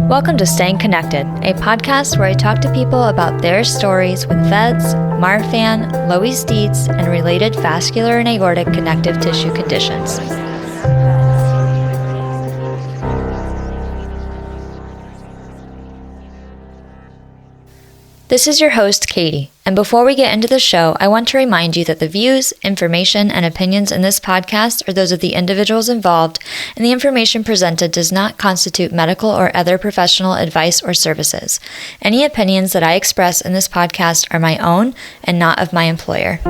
Welcome to Staying Connected, a podcast where I talk to people about their stories with VEDS, Marfan, Loeys-Dietz, and related vascular and aortic connective tissue conditions. This is your host, Katie, and before we get into the show, I want to remind you that the views, information, and opinions in this podcast are those of the individuals involved, and the information presented does not constitute medical or other professional advice or services. Any opinions that I express in this podcast are my own and not of my employer.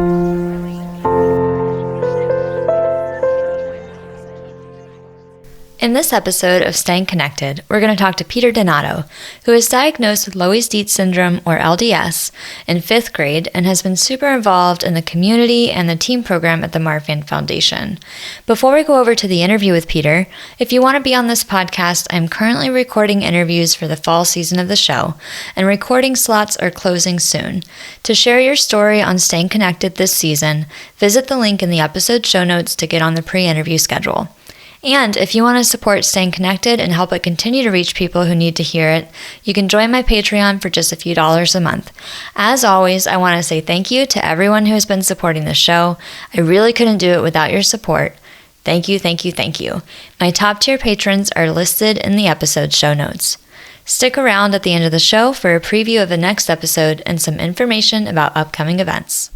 In this episode of Staying Connected, we're going to talk to Peter Donato, who is diagnosed with Loeys-Dietz Syndrome, or LDS, in 5th grade and has been super involved in the community and the team program at the Marfan Foundation. Before we go over to the interview with Peter, if you want to be on this podcast, I'm currently recording interviews for the fall season of the show, and recording slots are closing soon. To share your story on Staying Connected this season, visit the link in the episode show notes to get on the pre-interview schedule. And if you want to support Staying Connected and help it continue to reach people who need to hear it, you can join my Patreon for just a few dollars a month. As always, I want to say thank you to everyone who has been supporting the show. I really couldn't do it without your support. Thank you, thank you, thank you. My top tier patrons are listed in the episode show notes. Stick around at the end of the show for a preview of the next episode and some information about upcoming events.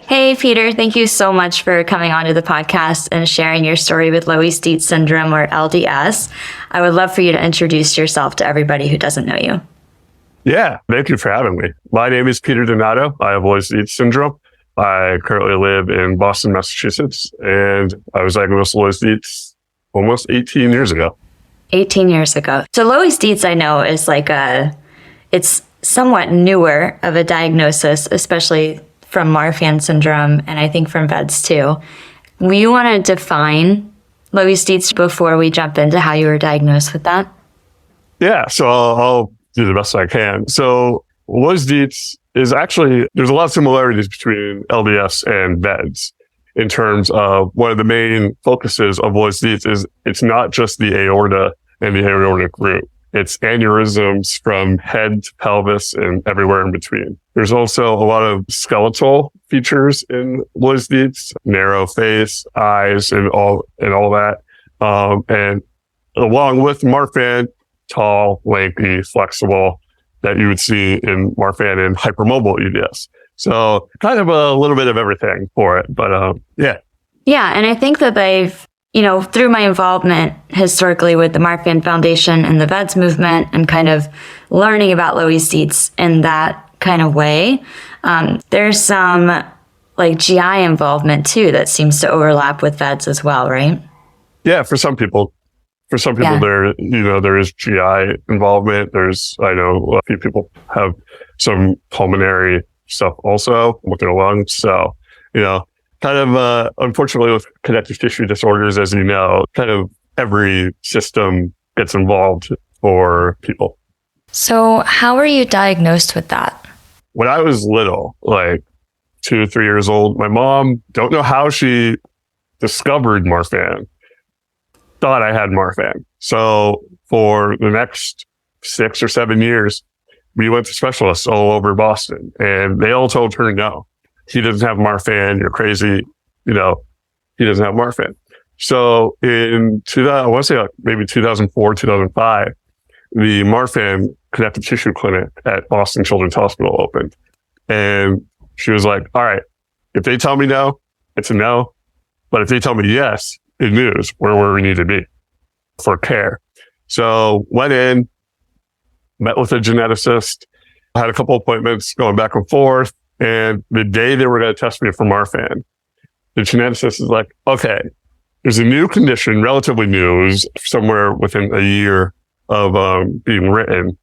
Hey, Peter, thank you so much for coming onto the podcast and sharing your story with Loeys-Dietz Syndrome, or LDS. I would love for you to introduce yourself to everybody who doesn't know you. Yeah, thank you for having me. My name is Peter Donato. I have Loeys-Dietz Syndrome. I currently live in Boston, Massachusetts, and I was diagnosed with Loeys-Dietz almost 18 years ago. 18 years ago. So Loeys-Dietz, I know, is it's somewhat newer of a diagnosis, especially from Marfan syndrome, and I think from VEDS too. You want to define Loeys-Dietz before we jump into how you were diagnosed with that? Yeah, so I'll do the best I can. So Loeys-Dietz is actually, there's a lot of similarities between LDS and VEDS in terms of one of the main focuses of Loeys-Dietz is it's not just the aorta and the aortic root. It's aneurysms from head to pelvis and everywhere in between. There's also a lot of skeletal features in Loeys-Dietz, narrow face, eyes, and all that. And along with Marfan, tall, lanky, flexible, that you would see in Marfan and hypermobile EDS. So kind of a little bit of everything for it, but yeah. Yeah, and I think that they've, through my involvement historically with the Marfan Foundation and the VEDS Movement and kind of learning about Loeys-Dietz in that kind of way, there's some GI involvement too that seems to overlap with VEDS as well, right? Yeah, for some people. Yeah. There is GI involvement. I know a few people have some pulmonary stuff also with their lungs. So, kind of, unfortunately with connective tissue disorders, as you know, kind of every system gets involved for people. So how were you diagnosed with that? When I was little, 2 or 3 years old, my mom, don't know how she discovered Marfan, thought I had Marfan. So for the next 6 or 7 years, we went to specialists all over Boston, and they all told her no. He doesn't have Marfan. You're crazy. He doesn't have Marfan. So in I want to say maybe 2004, 2005, the Marfan Connective Tissue Clinic at Boston Children's Hospital opened. And she was like, all right, if they tell me no, it's a no. But if they tell me yes, it means we're where we need to be for care. So went in, met with a geneticist, had a couple appointments going back and forth. And the day they were going to test me for Marfan, the geneticist is like, okay, there's a new condition, relatively new, it was somewhere within a year of being written.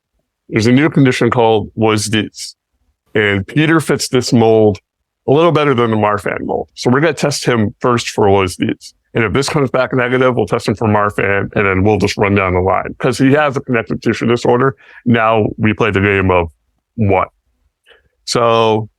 There's a new condition called Loeys-Dietz. And Peter fits this mold a little better than the Marfan mold. So we're going to test him first for Loeys-Dietz. And if this comes back negative, we'll test him for Marfan, and then we'll just run down the line. Because he has a connective tissue disorder. Now we play the game of what? So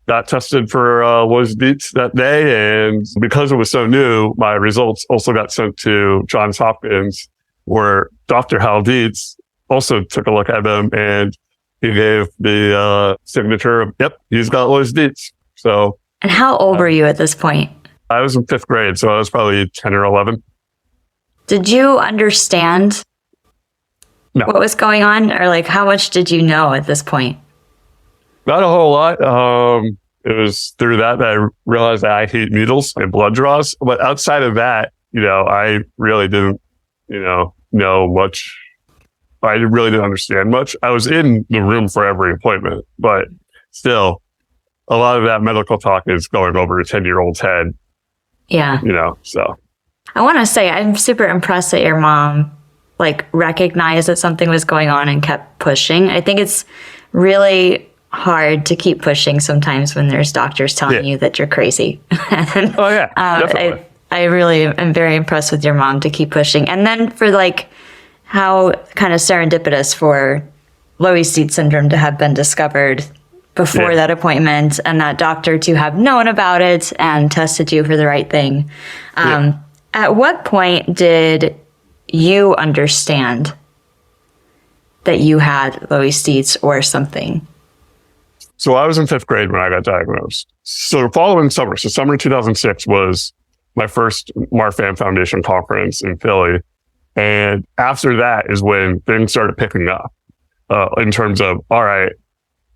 got tested for Loeys-Dietz that day. And because it was so new, my results also got sent to Johns Hopkins, where Dr. Hal Dietz also took a look at them, and he gave the signature of, yep, he's got Loeys-Dietz. So. And how old were you at this point? I was in 5th grade, so I was probably 10 or 11. Did you understand what was going on? Or like, how much did you know at this point? Not a whole lot. It was through that I realized that I hate needles and blood draws. But outside of that, I really didn't, know much. I really didn't understand much. I was in the room for every appointment, but still, a lot of that medical talk is going over a 10-year-old's head. Yeah. So. I want to say I'm super impressed that your mom recognized that something was going on and kept pushing. I think it's really hard to keep pushing sometimes when there's doctors telling you that you're crazy. Oh yeah, definitely. I really am very impressed with your mom to keep pushing. And then for how kind of serendipitous for Loeys-Dietz syndrome to have been discovered before that appointment, and that doctor to have known about it and tested you for the right thing. At what point did you understand that you had Loeys-Dietz or something? So I was in 5th grade when I got diagnosed. So the following summer, summer 2006 was my first Marfan Foundation conference in Philly. And after that is when things started picking up in terms of, all right,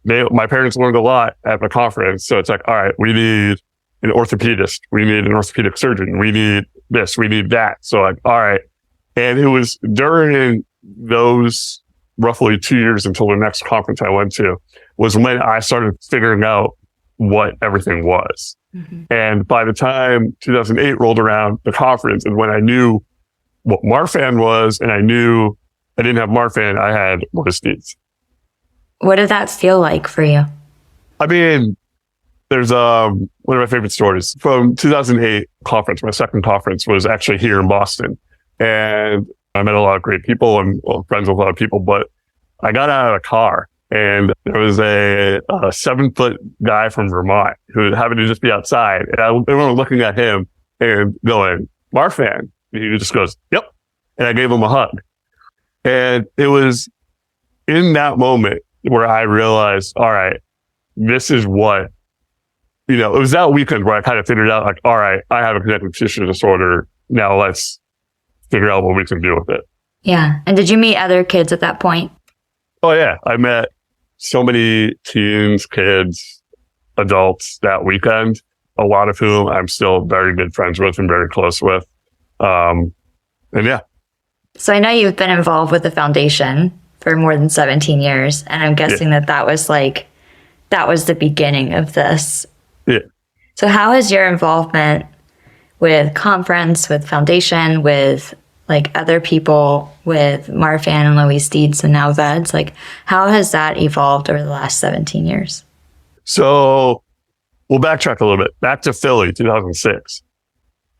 my parents learned a lot at the conference. So it's all right, we need an orthopedist. We need an orthopedic surgeon. We need this. We need that. So all right. And it was during those roughly 2 years until the next conference I went to was when I started figuring out what everything was. Mm-hmm. And by the time 2008 rolled around, the conference, and when I knew what Marfan was, and I knew I didn't have Marfan, I had Loeys-Dietz. What did that feel like for you? I mean, there's one of my favorite stories from 2008 conference. My second conference was actually here in Boston. And I met a lot of great people and friends with a lot of people, but I got out of a car and there was a 7-foot guy from Vermont who happened to just be outside. And I remember looking at him and going, Marfan. And he just goes, yep. And I gave him a hug. And it was in that moment where I realized, all right, this is what, it was that weekend where I kind of figured out all right, I have a connective tissue disorder. Now let's figure out what we can do with it. Yeah. And did you meet other kids at that point? Oh yeah. I met so many teens, kids, adults that weekend, a lot of whom I'm still very good friends with and very close with. And yeah. So I know you've been involved with the foundation for more than 17 years. And I'm guessing that was that was the beginning of this. Yeah. So how has your involvement with conference, with foundation, with other people, with Marfan and Loeys-Dietz and now VEDS, how has that evolved over the last 17 years? So we'll backtrack a little bit. Back to Philly, 2006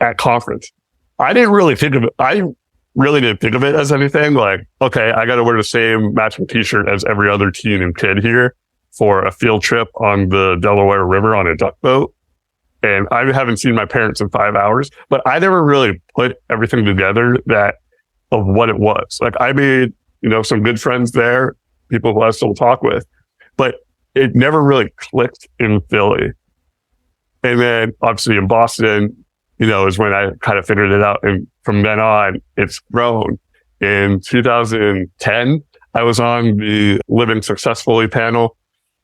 at conference. I really didn't think of it as anything okay, I got to wear the same matching t-shirt as every other teen and kid here for a field trip on the Delaware River on a duck boat. And I haven't seen my parents in 5 hours, but I never really put everything together of what it was. I made, some good friends there, people who I still talk with, but it never really clicked in Philly. And then obviously in Boston, is when I kind of figured it out. And from then on, it's grown. In 2010, I was on the Living Successfully panel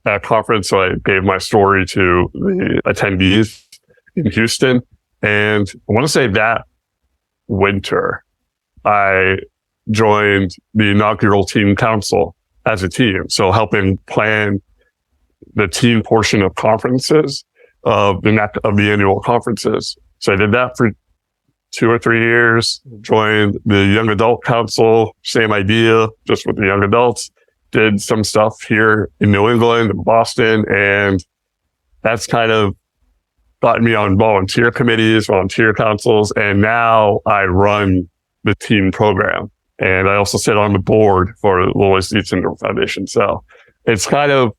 at a conference. So I gave my story to the attendees in Houston. And I want to say that winter, I joined the inaugural team council as a team. So helping plan the team portion of conferences of the annual conferences. So I did that for 2 or 3 years, joined the young adult council, same idea, just with the young adults, did some stuff here in New England and Boston. And that's kind of gotten me on volunteer committees, volunteer councils. And now I run the team program. And I also sit on the board for the Loeys-Dietz Syndrome Foundation. So it's kind of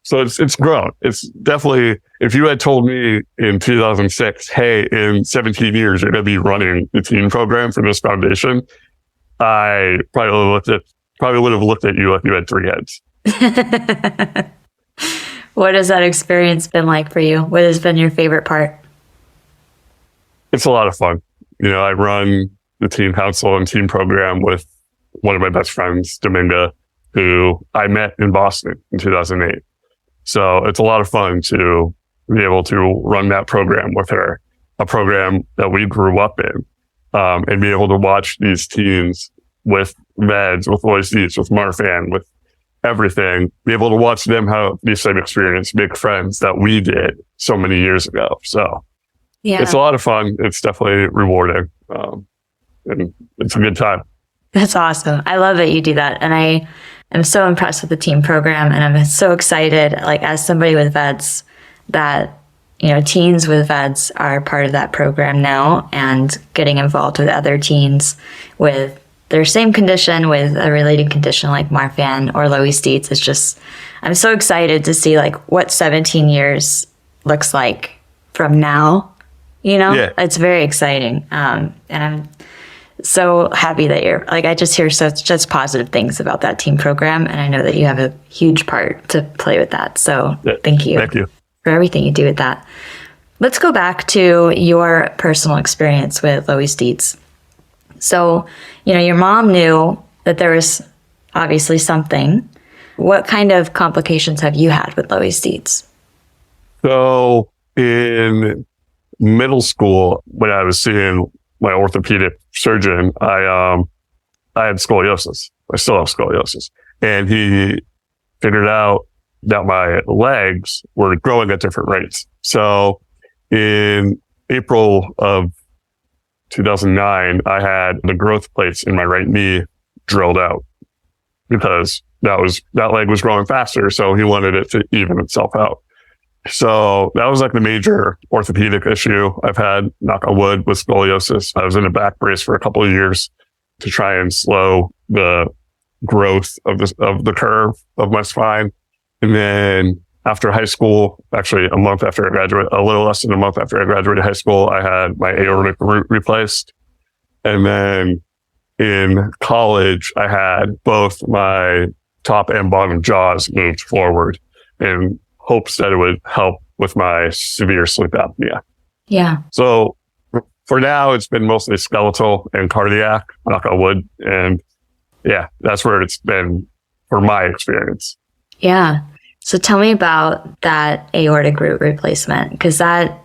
So it's grown. It's definitely, if you had told me in 2006, hey, in 17 years, you're going to be running the teen program for this foundation, I probably would have looked at you like you had three heads. What has that experience been like for you? What has been your favorite part? It's a lot of fun. I run the teen council and teen program with one of my best friends, Dominga, who I met in Boston in 2008. So it's a lot of fun to be able to run that program with her, a program that we grew up in, and be able to watch these teens with VEDS, with Loeys-Dietz, with Marfan, with everything, be able to watch them have the same experience, make friends that we did so many years ago. So it's a lot of fun. It's definitely rewarding. And it's a good time. That's awesome. I love that you do that. And I am so impressed with the team program. And I'm so excited, like as somebody with VEDS, that, teens with VEDS are part of that program now and getting involved with other teens with their same condition, with a related condition like Marfan or Loeys-Dietz. It's just, I'm so excited to see like what 17 years looks like from now. It's very exciting. And I'm so happy that you're like, I just hear such positive things about that team program. And I know that you have a huge part to play with that. So thank you for everything you do with that. Let's go back to your personal experience with Loeys-Dietz. So, your mom knew that there was obviously something. What kind of complications have you had with Loeys-Dietz? So in middle school, when I was seeing my orthopedic surgeon, I had scoliosis. I still have scoliosis. And he figured out that my legs were growing at different rates. So in April of 2009, I had the growth plates in my right knee drilled out because that leg was growing faster. So he wanted it to even itself out. So that was like the major orthopedic issue I've had, knock on wood, with scoliosis. I was in a back brace for a couple of years to try and slow the growth of the curve of my spine. And then after high school, actually a month after I graduated, a little less than a month after I graduated high school, I had my aortic root replaced. And then in college, I had both my top and bottom jaws moved forward in hopes that it would help with my severe sleep apnea. Yeah. So for now, it's been mostly skeletal and cardiac, knock on wood. And yeah, that's where it's been for my experience. Yeah. So tell me about that aortic root replacement, because that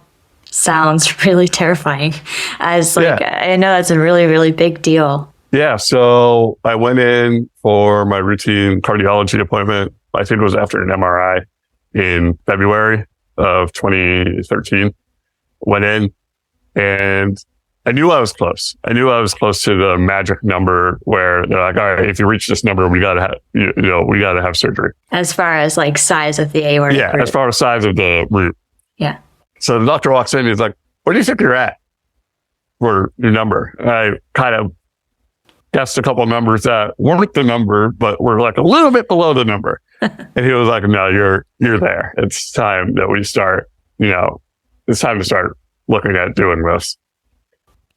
sounds really terrifying. I know that's a really, really big deal. Yeah. So I went in for my routine cardiology appointment. I think it was after an MRI in February of 2013. Went in and I knew I was close. I knew I was close to the magic number where they're like, all right, if you reach this number, we got to have, we got to have surgery. As far as like size of the aortic root. As far as size of the root. Yeah. So the doctor walks in, he's like, what do you think you're at for your number? And I kind of guessed a couple of numbers that weren't the number, but were like a little bit below the number. And he was like, no, you're there. It's time that we start, it's time to start looking at doing this.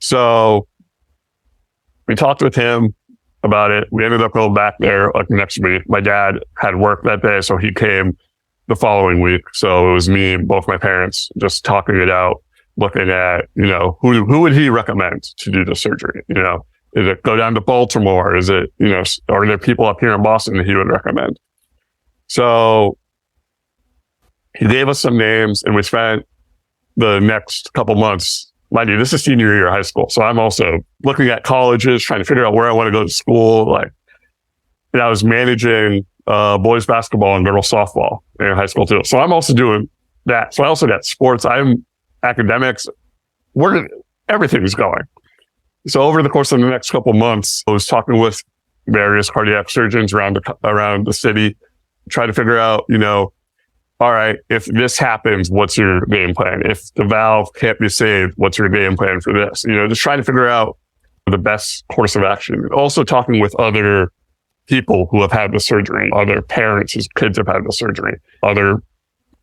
So we talked with him about it. We ended up going back there like next week. My dad had work that day, so he came the following week. So it was me and both my parents just talking it out, looking at, who would he recommend to do the surgery? Is it go down to Baltimore? Is it, are there people up here in Boston that he would recommend? So he gave us some names and we spent the next couple months. Mind you, this is senior year of high school. So I'm also looking at colleges, trying to figure out where I want to go to school. And I was managing boys basketball and girls softball in high school too. So I'm also doing that. So I also got sports. I'm academics. Everything's going. So over the course of the next couple months, I was talking with various cardiac surgeons around the city, trying to figure out, all right, if this happens, what's your game plan? If the valve can't be saved, what's your game plan for this? Just trying to figure out the best course of action. Also talking with other people who have had the surgery, other parents whose kids have had the surgery, other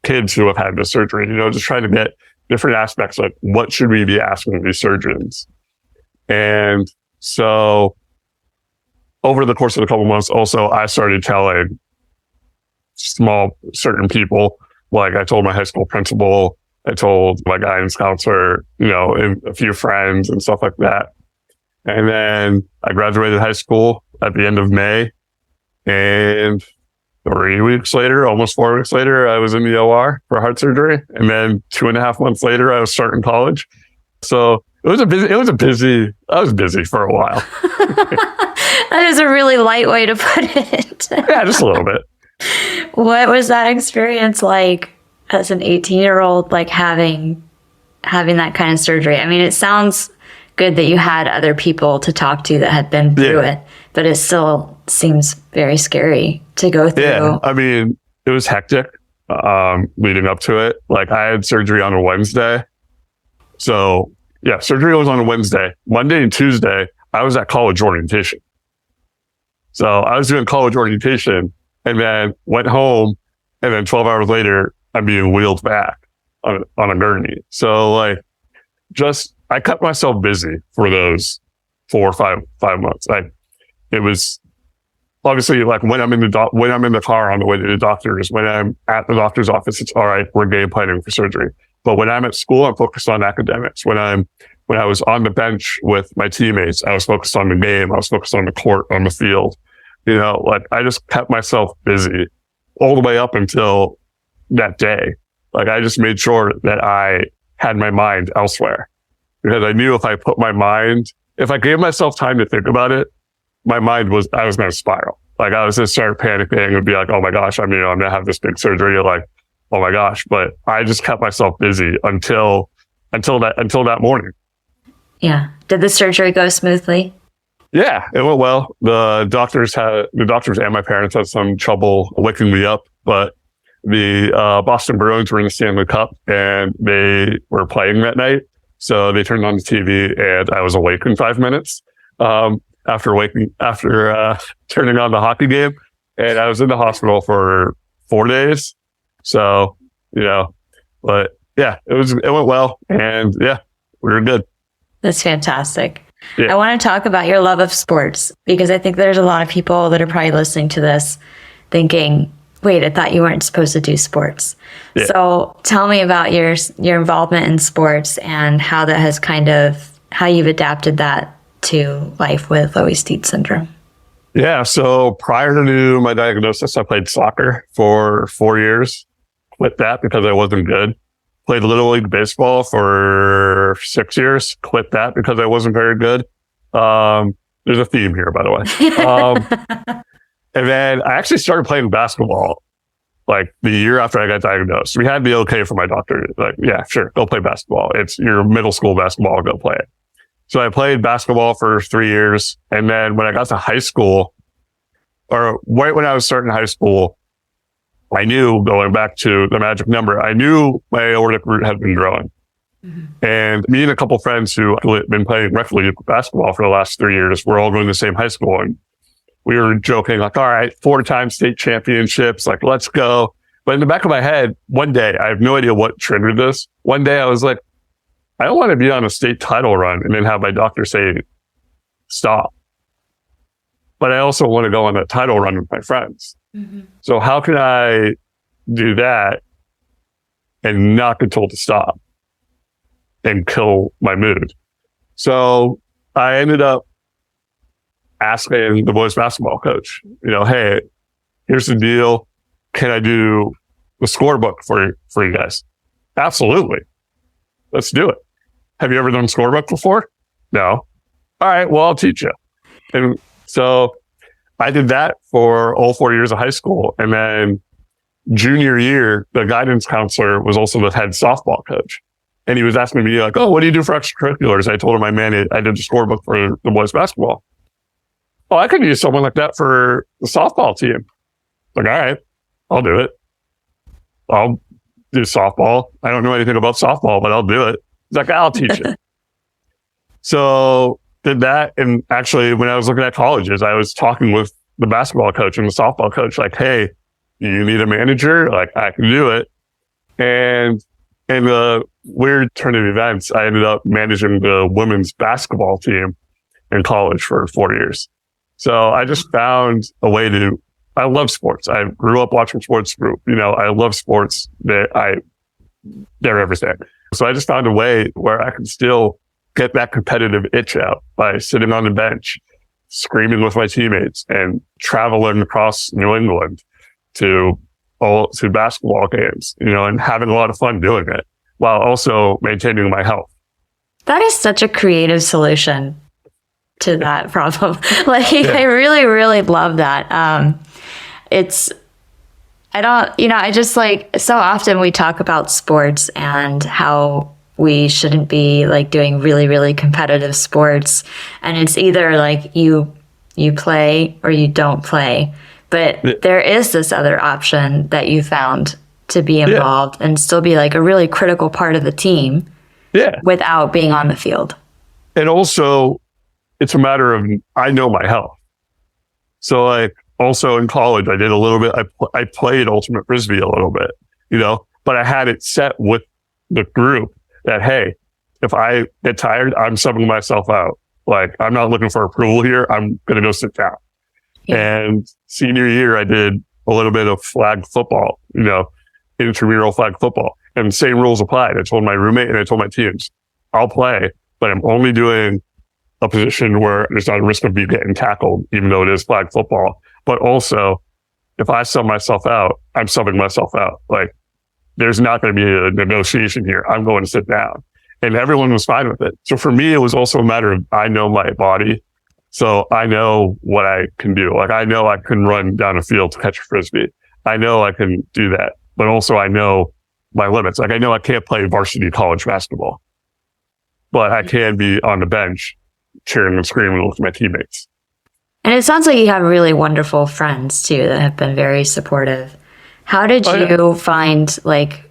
kids who have had the surgery, just trying to get different aspects, like what should we be asking these surgeons? And so over the course of a couple of months, also, I started telling certain people, like I told my high school principal, I told my guidance counselor, and a few friends and stuff like that. And then I graduated high school at the end of May, and 3 weeks later, almost 4 weeks later, I was in the OR for heart surgery. And then 2.5 months later, I was starting college. So I was busy for a while. That is a really light way to put it. Yeah, just a little bit. What was that experience like as an 18-year-old, like having that kind of surgery? I mean, it sounds good that you had other people to talk to that had been through it, but it still seems very scary to go through. Yeah, I mean, it was hectic leading up to it. Like, I had surgery on a Wednesday. So, yeah, surgery was on a Wednesday. Monday and Tuesday, I was at college orientation. So I was doing college orientation and then went home, and then 12 hours later, I'm being wheeled back on a gurney. So, like, I kept myself busy for those 4 or 5 months. It was obviously, like, when I'm in the car on the way to the doctors, when I'm at the doctor's office, it's all right, we're game planning for surgery. But when I'm at school, I'm focused on academics. When I was on the bench with my teammates, I was focused on the game. I was focused on the court, on the field. Like, I just kept myself busy all the way up until that day. Like, I just made sure that I had my mind elsewhere, because I knew if I gave myself time to think about it, I was going to spiral. Like, I was going to start panicking and be like, oh my gosh, I'm going to have this big surgery. Like, oh my gosh. But I just kept myself busy until that morning. Yeah. Did the surgery go smoothly? Yeah, it went well. The doctors and my parents had some trouble waking me up, but the Boston Bruins were in the Stanley Cup and they were playing that night. So they turned on the TV and I was awake in 5 minutes after turning on the hockey game. And I was in the hospital for 4 days. So, but yeah, it went well, and yeah, we were good. That's fantastic. Yeah. I want to talk about your love of sports, because I think there's a lot of people that are probably listening to this thinking, wait, I thought you weren't supposed to do sports. Yeah. So tell me about your involvement in sports and how that has how you've adapted that to life with Loeys-Dietz syndrome. Yeah. So prior to my diagnosis, I played soccer for 4 years. Quit that because I wasn't good. Played Little League baseball for 6 years. Quit that because I wasn't very good. There's a theme here, by the way. And then I actually started playing basketball like the year after I got diagnosed. We had the okay from my doctor. Like, yeah, sure, go play basketball. It's your middle school basketball, go play it. So I played basketball for 3 years. And then when I got to high school, or right when I was starting high school, I knew, going back to the magic number, I knew my aortic root had been growing. Mm-hmm. And me and a couple friends who had been playing rec league basketball for the last 3 years, we're all going to the same high school. And we were joking, like, all right, 4-time state championships, like, let's go. But in the back of my head, one day, I have no idea what triggered this. One day I was like, I don't want to be on a state title run and then have my doctor say, stop. But I also want to go on a title run with my friends. Mm-hmm. So how can I do that and not get told to stop and kill my mood? So I ended up asking the boys basketball coach, hey, here's the deal. Can I do the scorebook for you guys? Absolutely. Let's do it. Have you ever done scorebook before? No. All right, well, I'll teach you. And so I did that for all 4 years of high school. And then junior year, the guidance counselor was also the head softball coach. And he was asking me, like, oh, what do you do for extracurriculars? I told him I did the scorebook for the boys basketball. Oh, I could use someone like that for the softball team. Like, all right, I'll do it. I'll do softball. I don't know anything about softball, but I'll do it. He's like, I'll teach you. So did that. And actually, when I was looking at colleges, I was talking with the basketball coach and the softball coach, like, hey, you need a manager? Like, I can do it. And in the weird turn of events, I ended up managing the women's basketball team in college for 4 years. So I just found a way I love sports. I grew up watching sports. I love sports. They're everything. So I just found a way where I can still get that competitive itch out by sitting on the bench, screaming with my teammates, and traveling across New England to basketball games, and having a lot of fun doing it while also maintaining my health. That is such a creative solution to that problem. I really, really love that. I just so often we talk about sports and how we shouldn't be doing really, really competitive sports. And it's either you play or you don't play. But there is this other option that you found to be involved and still be a really critical part of the team without being on the field. And also, it's a matter of, I know my health. So also in college, I did a little bit, I played ultimate frisbee a little bit, but I had it set with the group that, hey, if I get tired, I'm subbing myself out. I'm not looking for approval here. I'm going to go sit down. Yeah. And senior year, I did a little bit of flag football, intramural flag football, and same rules applied. I told my roommate and I told my teams, I'll play, but I'm only doing a position where there's not a risk of me getting tackled, even though it is flag football. But also, if I sub myself out, I'm subbing myself out. There's not going to be a negotiation here. I'm going to sit down. And everyone was fine with it. So for me, it was also a matter of, I know my body. So I know what I can do. I know I can run down a field to catch a frisbee. I know I can do that. But also I know my limits. I know I can't play varsity college basketball, but I can be on the bench cheering and screaming with my teammates. And it sounds like you have really wonderful friends too that have been very supportive. How did you find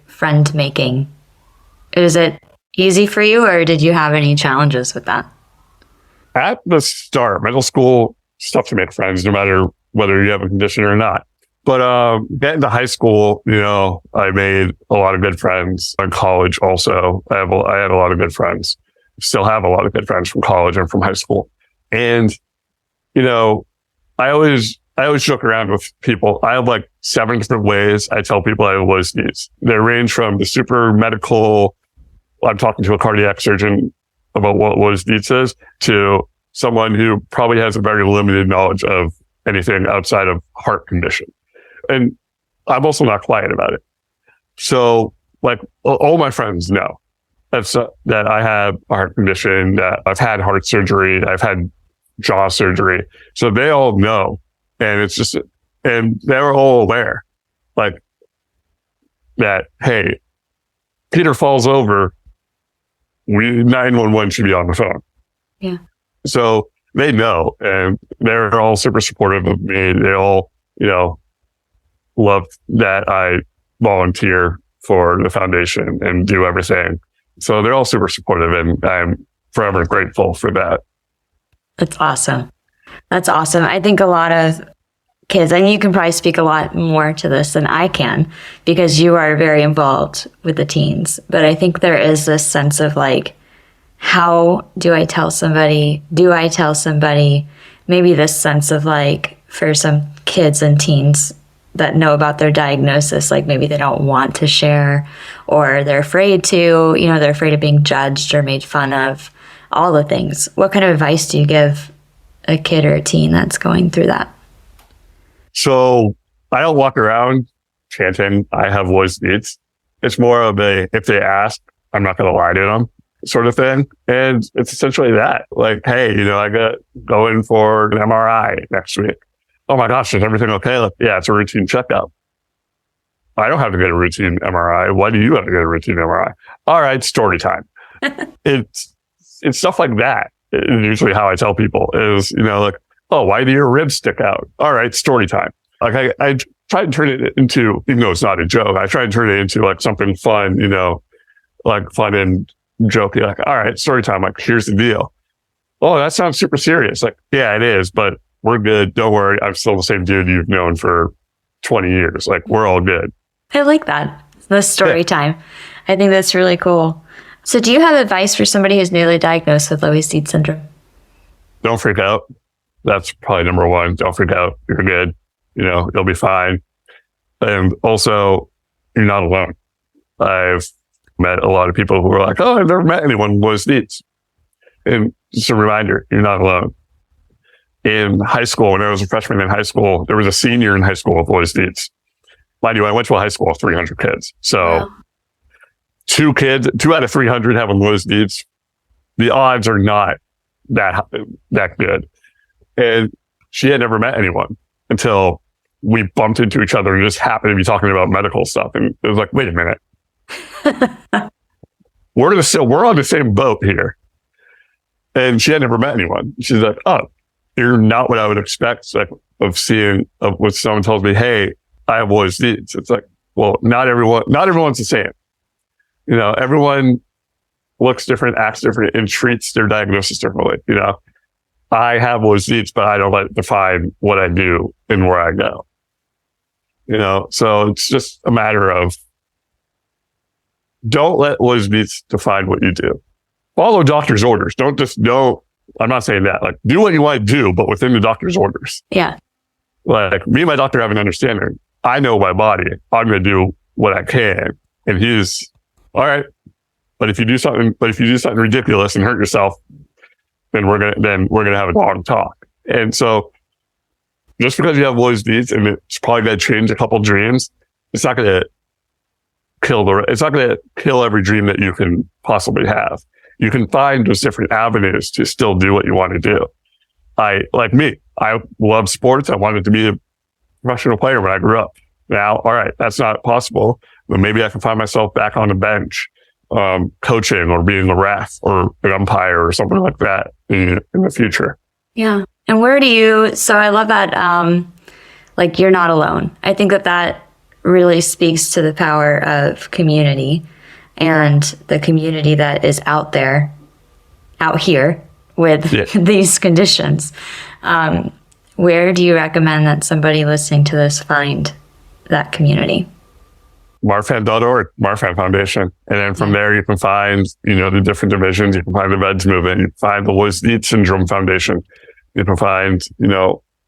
friend making? Is it easy for you, or did you have any challenges with that? At the start, middle school, it's tough to make friends, no matter whether you have a condition or not. But getting to high school, I made a lot of good friends. In college also, I had a lot of good friends. Still have a lot of good friends from college and from high school. And, I always joke around with people. I have 7 different ways I tell people I have Loeys-Dietz. They range from the super medical, I'm talking to a cardiac surgeon about what Loeys-Dietz is, to someone who probably has a very limited knowledge of anything outside of heart condition. And I'm also not quiet about it. So all my friends know that I have a heart condition, that I've had heart surgery, I've had jaw surgery. So they all know. And and they're all aware that, hey, Peter falls over, 911 should be on the phone. Yeah. So they know, and they're all super supportive of me. They all, love that I volunteer for the foundation and do everything. So they're all super supportive, and I'm forever grateful for that. That's awesome. That's awesome. I think a lot of kids, and you can probably speak a lot more to this than I can because you are very involved with the teens. But I think there is this sense of how do I tell somebody? Do I tell somebody? Maybe this sense of for some kids and teens that know about their diagnosis, maybe they don't want to share, or they're afraid to, they're afraid of being judged or made fun of, all the things. What kind of advice do you give a kid or a teen that's going through that? So I don't walk around chanting, I have Loeys-Dietz. It's more of if they ask, I'm not going to lie to them sort of thing. And it's essentially that. Hey, I got going for an MRI next week. Oh my gosh, is everything okay? Yeah, it's a routine checkup. I don't have to get a routine MRI. Why do you have to get a routine MRI? All right, story time. It's stuff like that. It's usually how I tell people is, oh, why do your ribs stick out? All right, story time. I try to turn it into, even though it's not a joke, I try to turn it into something fun, fun and jokey. All right, story time. Here's the deal. Oh, that sounds super serious. Yeah, it is, but we're good. Don't worry. I'm still the same dude you've known for 20 years. Like, we're all good. I like that. The story time. I think that's really cool. So do you have advice for somebody who's newly diagnosed with Loeys-Dietz syndrome? Don't freak out. That's probably number one. Don't freak out. You're good. You'll be fine. And also, you're not alone. I've met a lot of people who are like, oh, I've never met anyone with Loeys-Dietz. And just a reminder, you're not alone. In high school, when I was a freshman in high school, there was a senior in high school with Loeys-Dietz. Mind you, I went to a high school of 300 kids. So Wow. 2 out of 300 having Loeys-Dietz. The odds are not that good. And she had never met anyone until we bumped into each other and just happened to be talking about medical stuff. And it was like, wait a minute. We're on the same boat here. And she had never met anyone. She's like, oh, you're not what I would expect of seeing when someone tells me, hey, I have Loeys-Dietz. It's like, well, not everyone's the same. Everyone looks different, acts different, and treats their diagnosis differently. I have Loeys-Dietz, but I don't let it define what I do and where I go. So it's just a matter of don't let Loeys-Dietz define what you do. Follow doctor's orders. I'm not saying that. Like, do what you want to do, but within the doctor's orders. Yeah. Like, me and my doctor have an understanding. I know my body. I'm going to do what I can. And he's all right. But if you do something ridiculous and hurt yourself, then we're gonna have a long talk. And so, just because you have Loeys-Dietz and it's probably going to change a couple dreams, it's not going to kill every dream that you can possibly have. You can find those different avenues to still do what you want to do. I love sports. I wanted to be a professional player when I grew up. Now, all right, that's not possible, but maybe I can find myself back on the bench, coaching or being a ref or an umpire or something like that in the future. Yeah. And so I love that, you're not alone. I think that really speaks to the power of community and the community that is out here with these conditions. Where do you recommend that somebody listening to this find that community? Marfan.org, Marfan Foundation. And then from there, you can find, the different divisions. You can find the VEDS Movement. You can find the Loeys-Dietz Syndrome Foundation. You can find,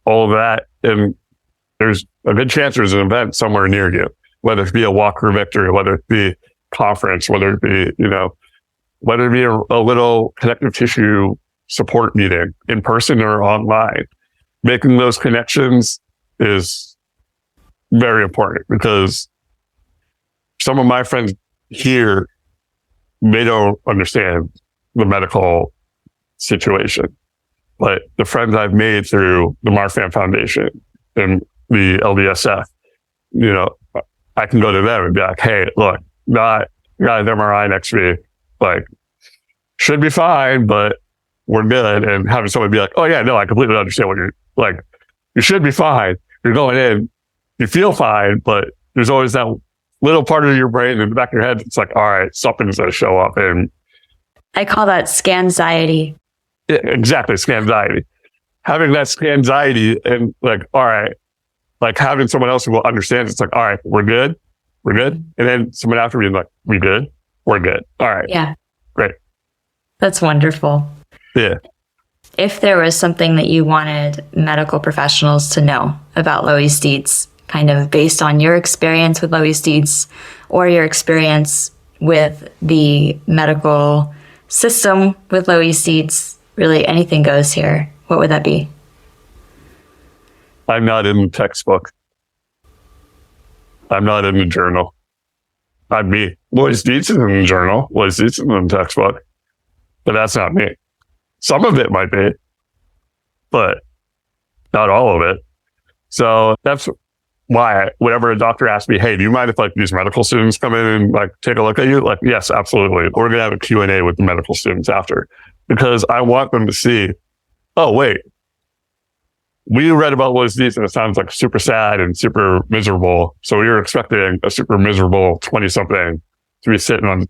all of that. And there's a good chance there's an event somewhere near you, whether it be a walk for victory, whether it be conference, whether it be, whether it be a little connective tissue support meeting in person or online. Making those connections is very important because some of my friends here, they don't understand the medical situation. But the friends I've made through the Marfan Foundation and the LDSF, I can go to them and be like, hey, look, got an MRI next week, should be fine, but we're good. And having someone be like, oh yeah, no, I completely understand what you're like. You should be fine. You're going in, you feel fine, but there's always that little part of your brain in the back of your head. It's like, all right, something's going to show up. And I call that scanxiety. Yeah, exactly. Scanxiety. Having that scanxiety and all right, having someone else who will understand, it's like, all right, we're good. And then someone after me like, we good? We're good. All right. Yeah. Great. That's wonderful. Yeah. If there was something that you wanted medical professionals to know about Loeys-Dietz, kind of based on your experience with Loeys-Dietz or your experience with the medical system with Loeys-Dietz, really anything goes here, what would that be? I'm not in the textbook. I'm not in the journal. I'm me. Loeys-Dietz is in the journal. Loeys-Dietz is in the textbook. But that's not me. Some of it might be, but not all of it. So that's why whenever a doctor asks me, hey, do you mind if these medical students come in and take a look at you? Yes, absolutely. We're going to have a Q&A with the medical students after, because I want them to see, oh, wait, we read about Loeys-Dietz and it sounds super sad and super miserable. So we were expecting a super miserable 20-something to be sitting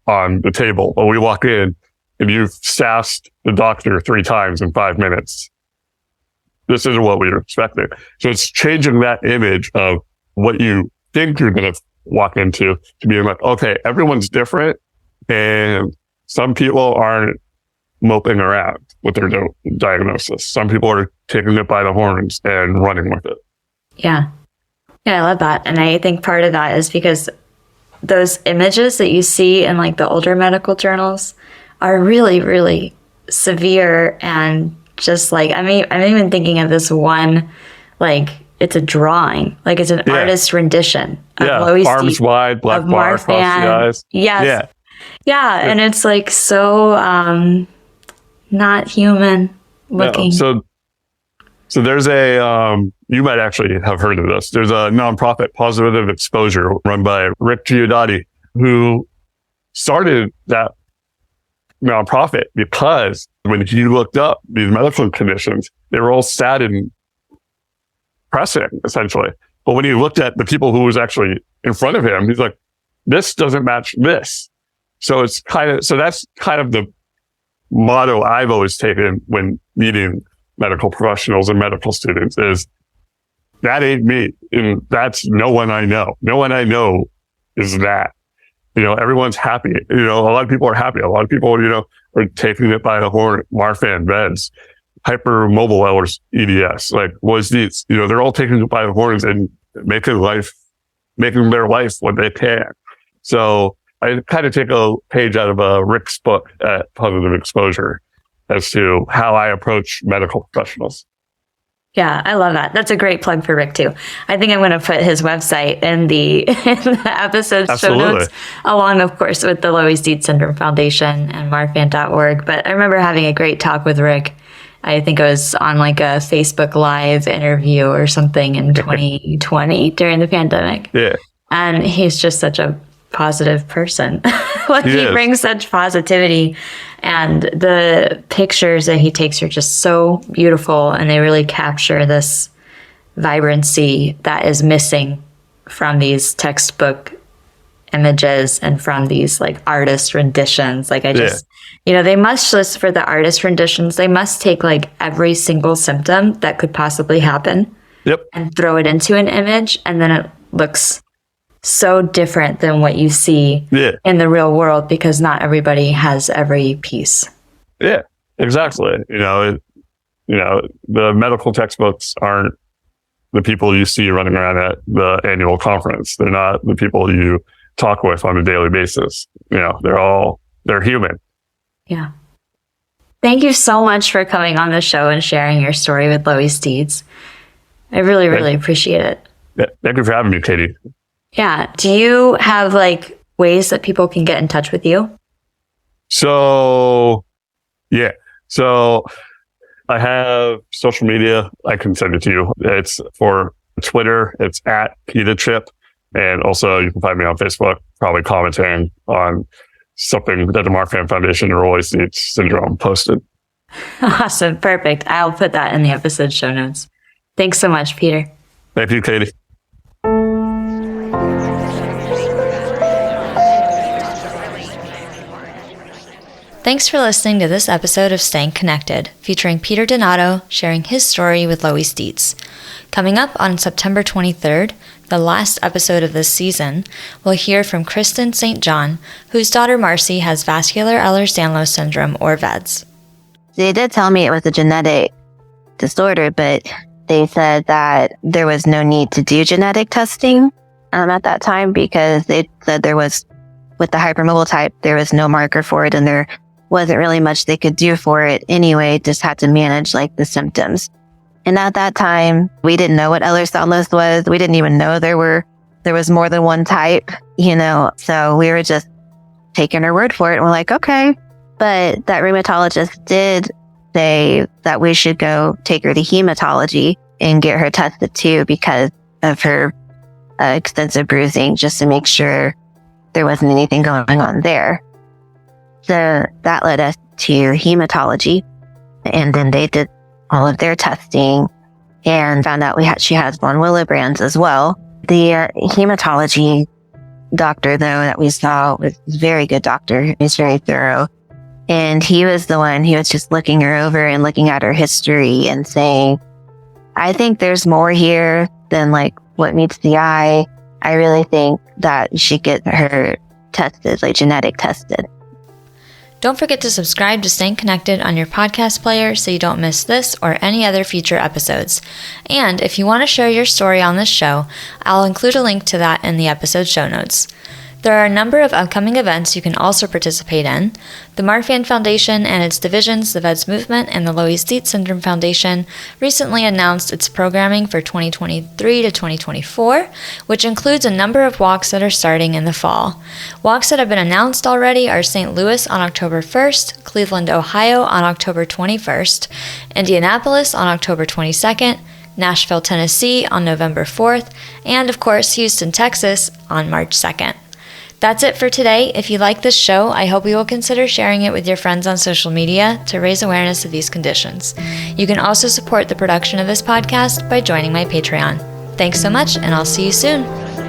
on the table. But we walk in and you've sassed the doctor 3 times in 5 minutes. this isn't what we were expecting. So it's changing that image of what you think you're going to walk into to being like, okay, everyone's different. And some people aren't moping around with their diagnosis. Some people are taking it by the horns and running with it. Yeah. Yeah, I love that. And I think part of that is because those images that you see in like the older medical journals are really, really severe. And just like, I'm even thinking of this one, like it's a drawing, like it's an artist's rendition of Loeys-Dietz, arms wide, black bar across the eyes. Yes. Yeah. And it's like so not human looking. No. So there's a, you might actually have heard of this. There's a nonprofit, Positive Exposure, run by Rick Giudice, who started that nonprofit because when he looked up these medical conditions, they were all sad and depressing, essentially. But when he looked at the people who was actually in front of him, he's like, this doesn't match this. So that's kind of the motto I've always taken when meeting medical professionals and medical students is, that ain't me. And that's no one I know. No one I know is that. Everyone's happy. A lot of people are happy. A lot of people, are taking it by the horn. Marfan, VEDS, hypermobile EDS, like Loeys-Dietz, they're all taking it by the horns and making their life what they can. So I kind of take a page out of Rick's book at Positive Exposure as to how I approach medical professionals. Yeah, I love that. That's a great plug for Rick too. I think I'm going to put his website in the episode show notes, along, of course, with the Loeys-Dietz Syndrome Foundation and Marfan.org. But I remember having a great talk with Rick. I think it was on like a Facebook Live interview or something in 2020 during the pandemic. Yeah. And he's just such a positive person. He brings such positivity, and the pictures that he takes are just so beautiful, and they really capture this vibrancy that is missing from these textbook images and from these like artist renditions. Like they must just, for the artist renditions, they must take like every single symptom that could possibly happen and throw it into an image, and then it looks so different than what you see in the real world, because not everybody has every piece. Yeah, exactly. The medical textbooks aren't the people you see running around at the annual conference. They're not the people you talk with on a daily basis. They're human. Yeah. Thank you so much for coming on the show and sharing your story with Loeys-Dietz. I really, really appreciate it. Yeah, thank you for having me, Katie. Yeah. Do you have like ways that people can get in touch with you? So I have social media. I can send it to you. It's for Twitter. It's at PetaChip. And also you can find me on Facebook, probably commenting on something that the Marfan Foundation or Loeys-Dietz Syndrome posted. Awesome. Perfect. I'll put that in the episode show notes. Thanks so much, Peter. Thank you, Katie. Thanks for listening to this episode of Staying Connected, featuring Peter Donato sharing his story with Loeys-Dietz. Coming up on September 23rd, the last episode of this season, we'll hear from Kristen St. John, whose daughter Marcy has vascular Ehlers-Danlos syndrome, or VEDS. They did tell me it was a genetic disorder, but they said that there was no need to do genetic testing at that time, because they said there was, with the hypermobile type, there was no marker for it, and there wasn't really much they could do for it anyway, just had to manage like the symptoms. And at that time, we didn't know what Ehlers-Danlos was. We didn't even know there was more than one type, so we were just taking her word for it. And we're like, okay. But that rheumatologist did say that we should go take her to hematology and get her tested too, because of her extensive bruising, just to make sure there wasn't anything going on there. So that led us to hematology, and then they did all of their testing and found out she has von Willebrand's as well. The hematology doctor, though, that we saw was a very good doctor. He's very thorough. And he was the one, he was just looking her over and looking at her history and saying, I think there's more here than like what meets the eye. I really think that you should get her tested, like genetic tested. Don't forget to subscribe to Staying Connected on your podcast player so you don't miss this or any other future episodes. And if you want to share your story on this show, I'll include a link to that in the episode show notes. There are a number of upcoming events you can also participate in. The Marfan Foundation and its divisions, the VEDS Movement and the Loeys-Dietz Syndrome Foundation, recently announced its programming for 2023 to 2024, which includes a number of walks that are starting in the fall. Walks that have been announced already are St. Louis on October 1st, Cleveland, Ohio on October 21st, Indianapolis on October 22nd, Nashville, Tennessee on November 4th, and of course Houston, Texas on March 2nd. That's it for today. If you like this show, I hope you will consider sharing it with your friends on social media to raise awareness of these conditions. You can also support the production of this podcast by joining my Patreon. Thanks so much, and I'll see you soon.